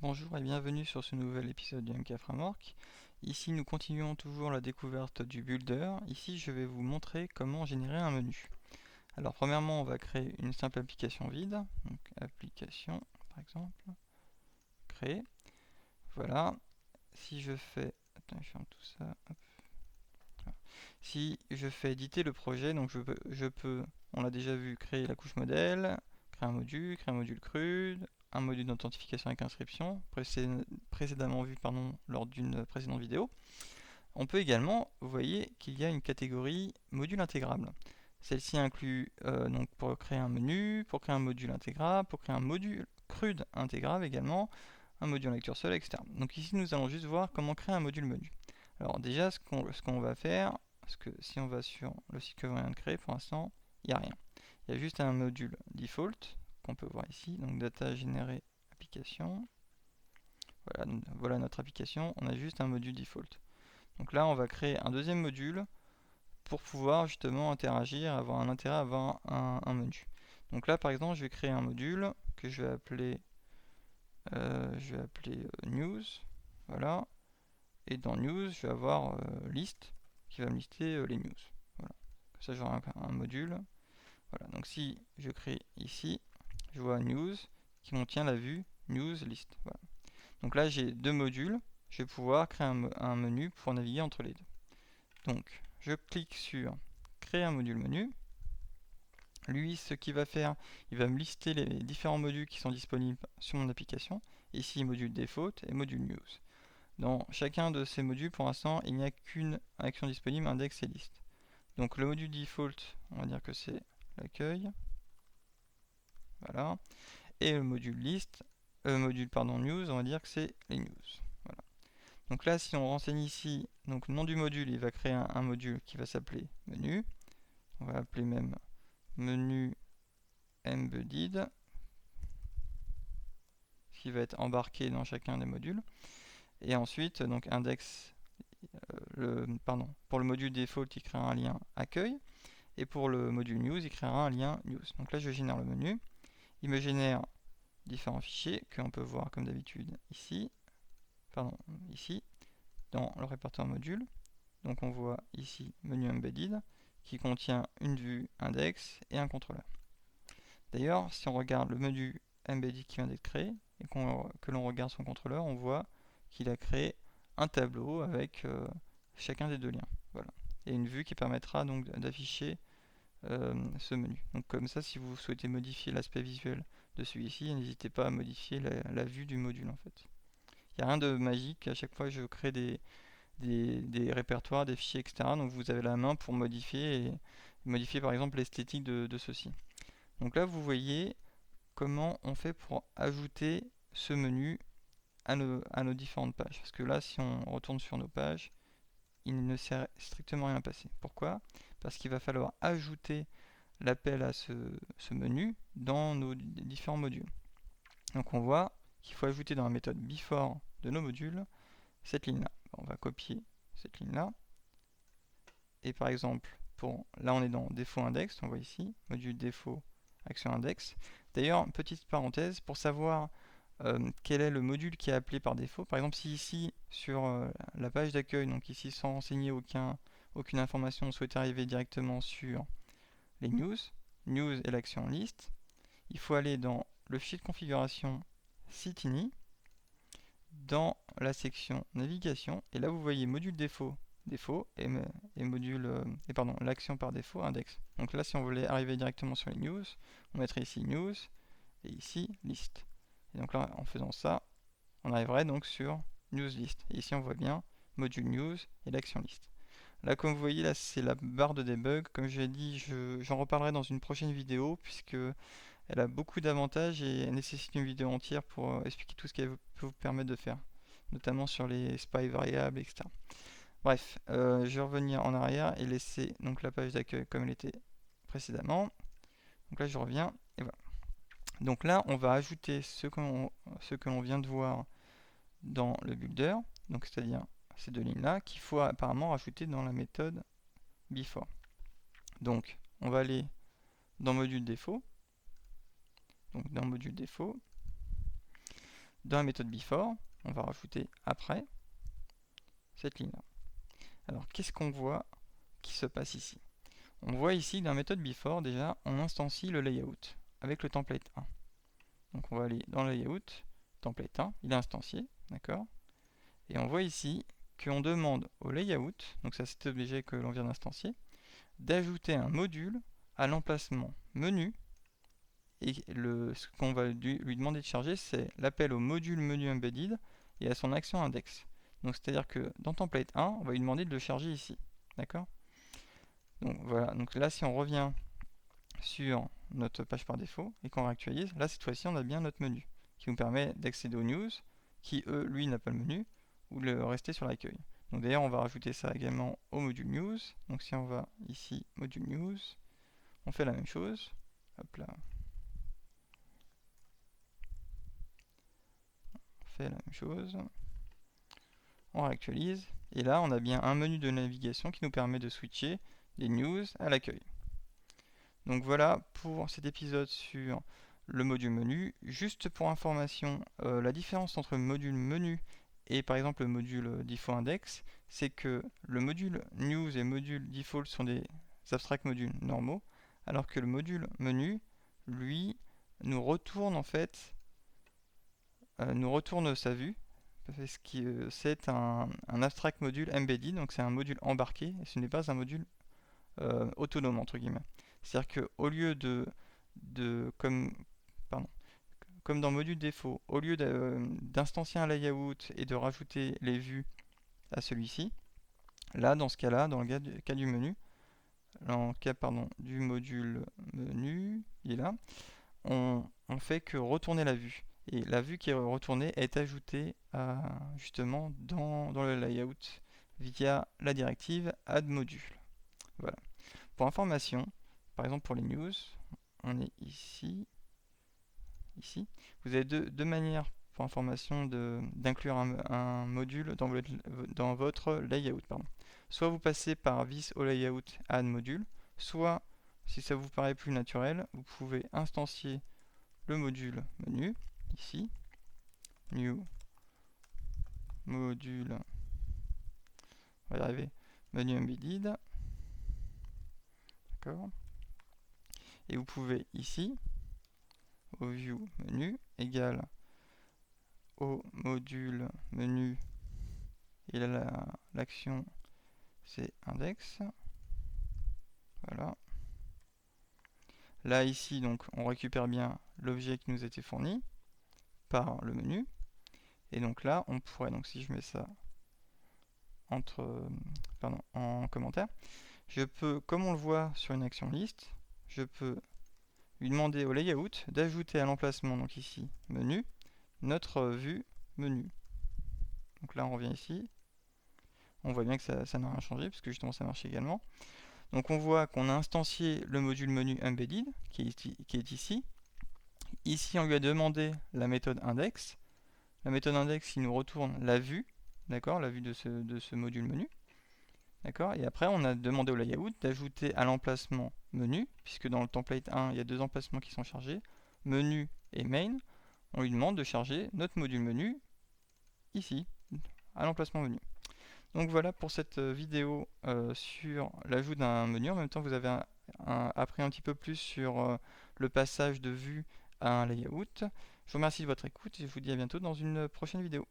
Bonjour et bienvenue sur ce nouvel épisode du MK Framework. Ici nous continuons toujours la découverte du builder. Ici je vais vous montrer comment générer un menu. Alors premièrement on va créer une simple application vide. Donc application par exemple. Créer. Voilà. Si je fais... Attends, je ferme tout ça. Hop. Voilà. Si je fais éditer le projet, donc je peux, on l'a déjà vu, créer la couche modèle, créer un module CRUD, un module d'authentification avec inscription, précédemment vu lors d'une précédente vidéo. On peut également, vous voyez qu'il y a une catégorie module intégrable. Celle-ci inclut donc pour créer un menu, pour créer un module intégrable, pour créer un module CRUD intégrable également, un module en lecture seule, etc. Donc ici nous allons juste voir comment créer un module menu. Alors déjà ce qu'on va faire, parce que si on va sur le site que je viens de créer, pour l'instant il n'y a rien. Il y a juste un module default qu'on peut voir ici, donc data générée application. Voilà notre application, on a juste un module default. Donc là on va créer un deuxième module pour pouvoir justement interagir, avoir un intérêt à avoir un menu. Donc là par exemple je vais créer un module que je vais appeler news, voilà, et dans news je vais avoir list qui va me lister les news. Voilà. Comme ça j'aurai un module. Voilà, donc si je crée ici, je vois news qui contient la vue news list. Voilà. Donc là j'ai deux modules, je vais pouvoir créer un menu pour naviguer entre les deux. Donc je clique sur créer un module menu. Lui, ce qu'il va faire, il va me lister les différents modules qui sont disponibles sur mon application. Ici, module default et module news. Dans chacun de ces modules, pour l'instant, il n'y a qu'une action disponible, index et liste. Donc le module default, on va dire que c'est l'accueil. Voilà. Et le module list, news, on va dire que c'est les news. Voilà. Donc là, si on renseigne ici, donc le nom du module, il va créer un module qui va s'appeler menu. On va appeler même menu embedded, qui va être embarqué dans chacun des modules. Et ensuite, donc index, pour le module default, il créera un lien accueil. Et pour le module news, il créera un lien news. Donc là, je génère le menu. Il me génère différents fichiers que l'on peut voir comme d'habitude ici. Ici, dans le répertoire module. Donc on voit ici menu embedded qui contient une vue index et un contrôleur. D'ailleurs, si on regarde le menu embedded qui vient d'être créé et que l'on regarde son contrôleur, on voit qu'il a créé un tableau avec chacun des deux liens. Voilà. Et une vue qui permettra donc d'afficher ce menu. Donc comme ça, si vous souhaitez modifier l'aspect visuel de celui-ci, n'hésitez pas à modifier la vue du module en fait. Il n'y a rien de magique, à chaque fois je crée des répertoires, des fichiers, etc. Donc vous avez la main pour modifier par exemple l'esthétique de ceci. Donc là vous voyez comment on fait pour ajouter ce menu à nos différentes pages. Parce que là si on retourne sur nos pages, il ne s'est strictement rien passé. Pourquoi? Parce qu'il va falloir ajouter l'appel à ce menu dans nos différents modules. Donc on voit qu'il faut ajouter dans la méthode before de nos modules cette ligne-là. On va copier cette ligne-là. Et par exemple, là on est dans défaut index, on voit ici, module défaut action index. D'ailleurs, petite parenthèse, pour savoir quel est le module qui est appelé par défaut, par exemple si ici sur la page d'accueil, donc ici sans renseigner aucune information, on souhaite arriver directement sur les news et l'action list, il faut aller dans le fichier de configuration sitini, dans la section navigation, et là vous voyez module défaut et module l'action par défaut index. Donc là si on voulait arriver directement sur les news, on mettrait ici news et ici list. Et donc là en faisant ça, on arriverait donc sur news list. Et ici on voit bien module news et l'action list. Là comme vous voyez là c'est la barre de debug. Comme je l'ai dit, j'en reparlerai dans une prochaine vidéo puisque elle a beaucoup d'avantages et elle nécessite une vidéo entière pour expliquer tout ce qu'elle peut vous permettre de faire, notamment sur les spy variables, etc. Bref, je vais revenir en arrière et laisser donc la page d'accueil comme elle était précédemment. Donc là je reviens et voilà. Donc là on va ajouter ce que l'on vient de voir dans le builder, donc c'est-à-dire ces deux lignes-là, qu'il faut apparemment rajouter dans la méthode before. Donc on va aller dans module défaut. Donc dans module défaut, dans la méthode before, on va rajouter après cette ligne-là. Alors, qu'est-ce qu'on voit qui se passe ici? On voit ici dans la méthode before, déjà, on instancie le layout avec le template 1. Donc, on va aller dans le layout, template 1, il est instancié, d'accord? Et on voit ici qu'on demande au layout, donc ça c'est objet que l'on vient d'instancier, d'ajouter un module à l'emplacement menu. Et ce qu'on va lui demander de charger, c'est l'appel au module menu embedded et à son action index. Donc c'est-à-dire que dans template 1, on va lui demander de le charger ici. D'accord? Donc voilà, donc là si on revient sur notre page par défaut et qu'on réactualise, là cette fois-ci on a bien notre menu qui nous permet d'accéder aux news, qui lui n'a pas le menu, ou de rester sur l'accueil. Donc d'ailleurs on va rajouter ça également au module news. Donc si on va ici, module news, on fait la même chose. Hop là. On fait la même chose. On réactualise. Et là on a bien un menu de navigation qui nous permet de switcher des news à l'accueil. Donc voilà pour cet épisode sur le module menu. Juste pour information, la différence entre le module menu et par exemple le module default index, c'est que le module news et le module default sont des abstract modules normaux, alors que le module menu, lui, nous retourne en fait, nous retourne sa vue, parce que c'est un abstract module embedded, donc c'est un module embarqué, et ce n'est pas un module autonome entre guillemets. C'est-à-dire qu'au lieu comme dans module défaut, au lieu d'instancier un layout et de rajouter les vues à celui-ci, là dans ce cas-là, dans le cas du menu, dans le cas du module menu, il est là, on fait que retourner la vue. Et la vue qui est retournée est ajoutée justement dans le layout via la directive add module. Voilà. Pour information, par exemple pour les news, on est ici. Vous avez deux manières pour information d'inclure un module dans votre layout. Soit vous passez par vis au layout add module, soit si ça vous paraît plus naturel, vous pouvez instancier le module menu, ici, new module, on va y arriver, menu embedded, d'accord, et vous pouvez ici, au view menu, égale au module menu, et là l'action c'est index, voilà. Là ici donc on récupère bien l'objet qui nous a été fourni par le menu, et donc là on pourrait, donc si je mets ça en commentaire, je peux, comme on le voit sur une action liste, je peux lui demander au layout d'ajouter à l'emplacement, donc ici menu, notre vue menu. Donc là on revient ici, on voit bien que ça n'a rien changé puisque justement ça marche également. Donc on voit qu'on a instancié le module menu embedded qui est ici. Ici on lui a demandé la méthode index. La méthode index qui nous retourne la vue, d'accord, la vue de ce module menu. D'accord. Et après on a demandé au layout d'ajouter à l'emplacement menu, puisque dans le template 1 il y a deux emplacements qui sont chargés, menu et main. On lui demande de charger notre module menu ici, à l'emplacement menu. Donc voilà pour cette vidéo sur l'ajout d'un menu. En même temps, vous avez appris un petit peu plus sur le passage de vue à un layout. Je vous remercie de votre écoute et je vous dis à bientôt dans une prochaine vidéo.